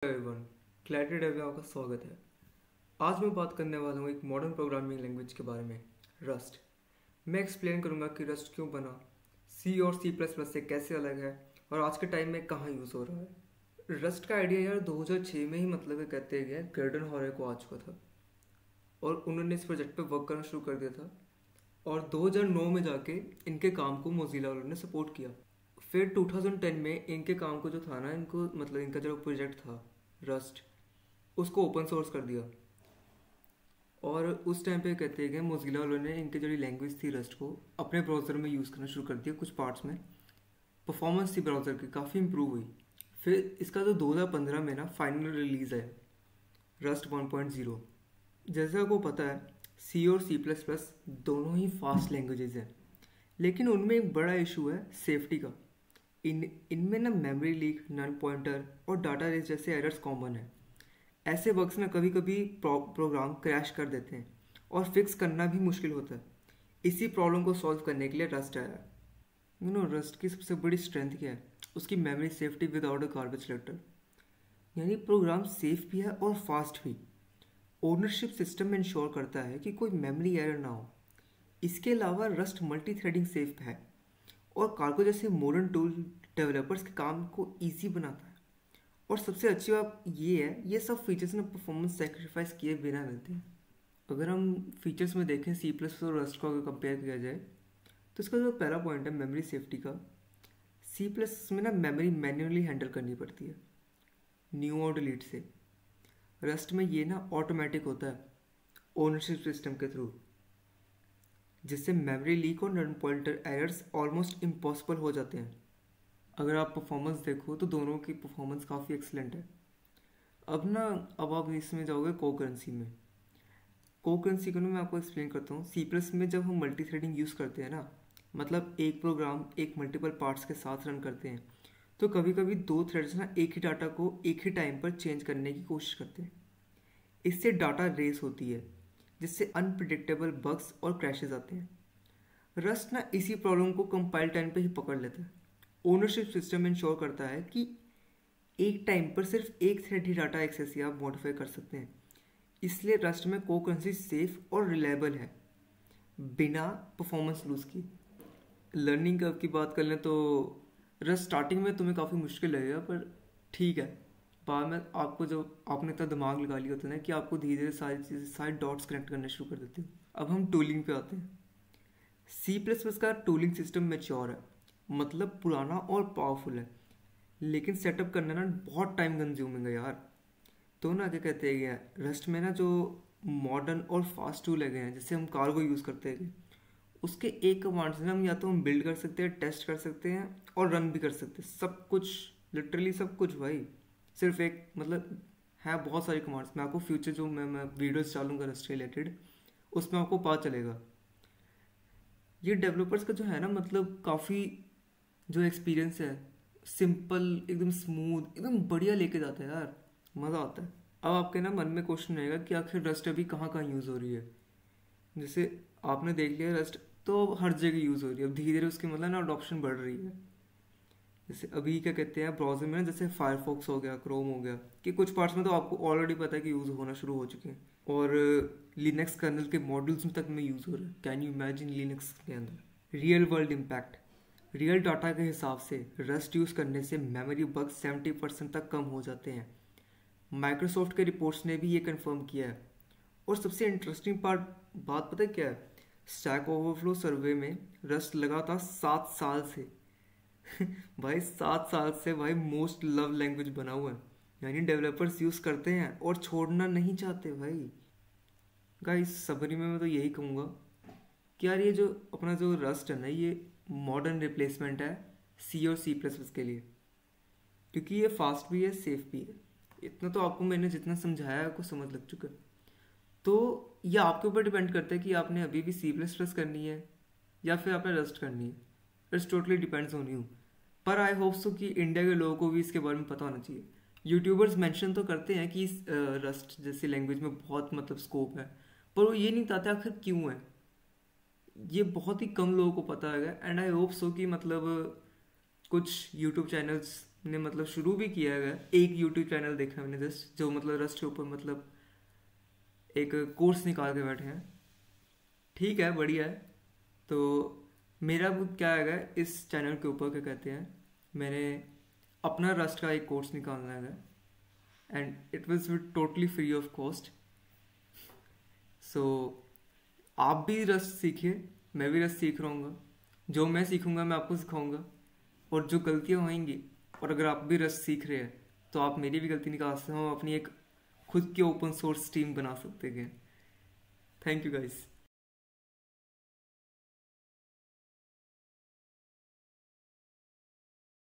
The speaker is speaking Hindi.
एवरीवन, क्लैरिटी डेव में आपका स्वागत है। आज मैं बात करने वाला हूँ एक मॉडर्न प्रोग्रामिंग लैंग्वेज के बारे में, रस्ट। मैं एक्सप्लेन करूँगा कि रस्ट क्यों बना, सी और सी प्लस प्लस से कैसे अलग है और आज के टाइम में कहाँ यूज़ हो रहा है। रस्ट का आइडिया यार 2006 में ही मतलब कहते हैं गर्डन हॉरे को आ चुका था और उन्होंने इस प्रोजेक्ट पे वर्क करना शुरू कर दिया था और 2009 में जाके इनके काम को मोज़िला वालों ने सपोर्ट किया। फिर 2010 में इनके काम को जो था ना, इनको मतलब इनका जो प्रोजेक्ट था रस्ट, उसको ओपन सोर्स कर दिया। और उस टाइम पे कहते हैं कि मोज़िला वालों ने इनके जो लैंग्वेज थी रस्ट को अपने ब्राउज़र में यूज़ करना शुरू कर दिया। कुछ पार्ट्स में परफॉर्मेंस थी ब्राउज़र की काफ़ी इम्प्रूव हुई। फिर इसका जो 2015 में ना फाइनल रिलीज़ है रस्ट 1.0। जैसा आपको पता है सी और सी प्लस प्लस दोनों ही फास्ट लैंग्वेजेस हैं, लेकिन उनमें एक बड़ा इशू है सेफ्टी का। इनमें ना मेमोरी लीक, नन पॉइंटर और डाटा रेस जैसे एरर्स कॉमन है। ऐसे बग्स ना कभी कभी प्रोग्राम क्रैश कर देते हैं और फिक्स करना भी मुश्किल होता है। इसी प्रॉब्लम को सॉल्व करने के लिए रस्ट आया। रस्ट की सबसे बड़ी स्ट्रेंथ क्या है? उसकी memory safety without a garbage collector, यानी प्रोग्राम सेफ भी है और फास्ट भी। ओनरशिप सिस्टम इंश्योर करता है कि कोई मेमोरी एरर ना हो। इसके अलावा रस्ट मल्टी थ्रेडिंग सेफ है और कार्गो जैसे मॉडर्न टूल डेवलपर्स के काम को इजी बनाता है। और सबसे अच्छी बात ये है, ये सब फीचर्स ना परफॉर्मेंस सेक्रीफाइस किए बिना मिलते हैं। अगर हम फीचर्स में देखें सी प्लस और रस्ट को अगर कंपेयर किया जाए तो इसका जो पहला पॉइंट है मेमोरी सेफ्टी का, सी प्लस में ना मेमोरी मैन्युअली हैंडल करनी पड़ती है न्यू और डिलीट से। रस्ट में ये ना ऑटोमेटिक होता है ओनरशिप सिस्टम के थ्रू, जिससे मेमोरी लीक और null pointer errors almost impossible हो जाते हैं। अगर आप परफॉर्मेंस देखो तो दोनों की परफॉर्मेंस काफ़ी एक्सलेंट है। अब आप इसमें जाओगे को करेंसी में। को करेंसी को मैं आपको एक्सप्लेन करता हूँ। सी प्लस में जब हम मल्टी थ्रेडिंग यूज़ करते हैं ना, मतलब एक प्रोग्राम एक मल्टीपल पार्ट्स के साथ रन करते हैं, तो कभी कभी दो थ्रेड्स ना एक ही डाटा को एक ही टाइम पर चेंज करने की कोशिश करते हैं। इससे डाटा रेस होती है, जिससे अनप्रिडिक्टेबल बग्स और क्रैशेज आते हैं। रस्ट ना इसी प्रॉब्लम को कंपाइल टाइम पे ही पकड़ लेता है। ओनरशिप सिस्टम इंश्योर करता है कि एक टाइम पर सिर्फ एक थ्रेड ही डाटा एक्सेस या मॉडिफाई कर सकते हैं। इसलिए रस्ट में को करेंसी सेफ और रिलायबल है बिना परफॉर्मेंस लूज की। लर्निंग कर्व की बात कर लें तो रस्ट स्टार्टिंग में तुम्हें काफ़ी मुश्किल लगेगा, पर ठीक है। बाद में आपको जो आपने इतना दिमाग लगा लिया होता है ना कि आपको धीरे धीरे सारी चीज़ें सारे डॉट्स कनेक्ट करने शुरू कर देती हो। अब हम टूलिंग पे आते हैं। सी प्लस प्लस का टूलिंग सिस्टम मैच्योर है, मतलब पुराना और पावरफुल है, लेकिन सेटअप करना ना बहुत टाइम कंज्यूमिंग है यार। तो ना क्या कहते हैं, रस्ट में ना जो मॉडर्न और फास्ट टूल लगे हैं, जैसे हम कार्गो यूज़ करते हैं, उसके एक कमांड से ना हम या तो हम बिल्ड कर सकते हैं, टेस्ट कर सकते हैं और रन भी कर सकते हैं। सब कुछ, लिटरली सब कुछ भाई, सिर्फ एक मतलब है बहुत सारी कमांड्स। मैं आपको फ्यूचर जो मैं वीडियोस डालूंगा रस्ट रिलेटेड, उसमें आपको पता चलेगा। ये डेवलपर्स का जो है ना, मतलब काफ़ी जो एक्सपीरियंस है, सिंपल एकदम स्मूथ एकदम बढ़िया लेके जाता है यार, मज़ा आता है। अब आपके ना मन में क्वेश्चन रहेगा कि आखिर रस्ट अभी कहाँ कहाँ यूज़ हो रही है। जैसे आपने देख लिया रस्ट तो अब हर जगह यूज़ हो रही है। अब धीरे धीरे उसकी मतलब ना अडॉप्शन बढ़ रही है। जैसे अभी क्या कहते हैं ब्राउजर में ना, जैसे फायरफॉक्स हो गया, क्रोम हो गया, कि कुछ पार्ट्स में तो आपको ऑलरेडी पता है कि यूज़ होना शुरू हो चुके हैं। और लिनक्स कर्नल के मॉड्यूल्स में तक में यूज़ हो रहा है। कैन यू इमेजिन लिनक्स के अंदर real world impact. Real data के हिसाब से रस्ट यूज़ करने से मेमोरी बग्स 70% तक कम हो जाते हैं। माइक्रोसॉफ्ट के रिपोर्ट्स ने भी ये कंफर्म किया है। और सबसे इंटरेस्टिंग बात पता है क्या है? स्टैक ओवरफ्लो सर्वे में रस्ट लगातार 7 साल से भाई 7 साल से भाई मोस्ट लव लैंग्वेज बना हुआ है। यानी डेवलपर्स यूज़ करते हैं और छोड़ना नहीं चाहते भाई। गाइस समरी में मैं तो यही कहूँगा कि यार ये जो अपना जो रस्ट है ना, ये मॉडर्न रिप्लेसमेंट है सी और सी प्लस प्लस के लिए, क्योंकि ये फास्ट भी है, सेफ भी है। इतना तो आपको मैंने जितना समझाया आपको समझ लग चुका है। तो ये आपके ऊपर डिपेंड करता है कि आपने अभी भी सी प्लस प्लस करनी है या फिर आपने रस्ट करनी है। It's totally depends on you. पर आई होप सो कि इंडिया के लोगों को भी इसके बारे में पता होना चाहिए। यूट्यूबर्स मेंशन तो करते हैं कि इस रस्ट जैसी लैंग्वेज में बहुत मतलब स्कोप है, पर वो ये नहीं बताते आखिर क्यों है। ये बहुत ही कम लोगों को पता है। एंड आई होप सो कि मतलब कुछ यूट्यूब चैनल्स ने मतलब शुरू भी किया है। एक यूट्यूब चैनल देखा मैंने जस्ट, जो मतलब रस्ट के ऊपर मतलब एक कोर्स निकाल के बैठे हैं। ठीक है, बढ़िया है। तो मेरा वो क्या है, इस चैनल के ऊपर क्या कहते हैं, मैंने अपना रस्ट का एक कोर्स निकालना है and it was totally free of cost. So आप भी रस्ट सीखिए, मैं भी रस्ट सीख रहा हूँ। जो मैं सीखूंगा मैं आपको सिखाऊंगा, और जो गलतियाँ होंगी, और अगर आप भी रस्ट सीख रहे हैं तो आप मेरी भी गलती निकाल सकते हो, अपनी एक खुद की ओपन सोर्स टीम बना सकते हैं। Thank you guys.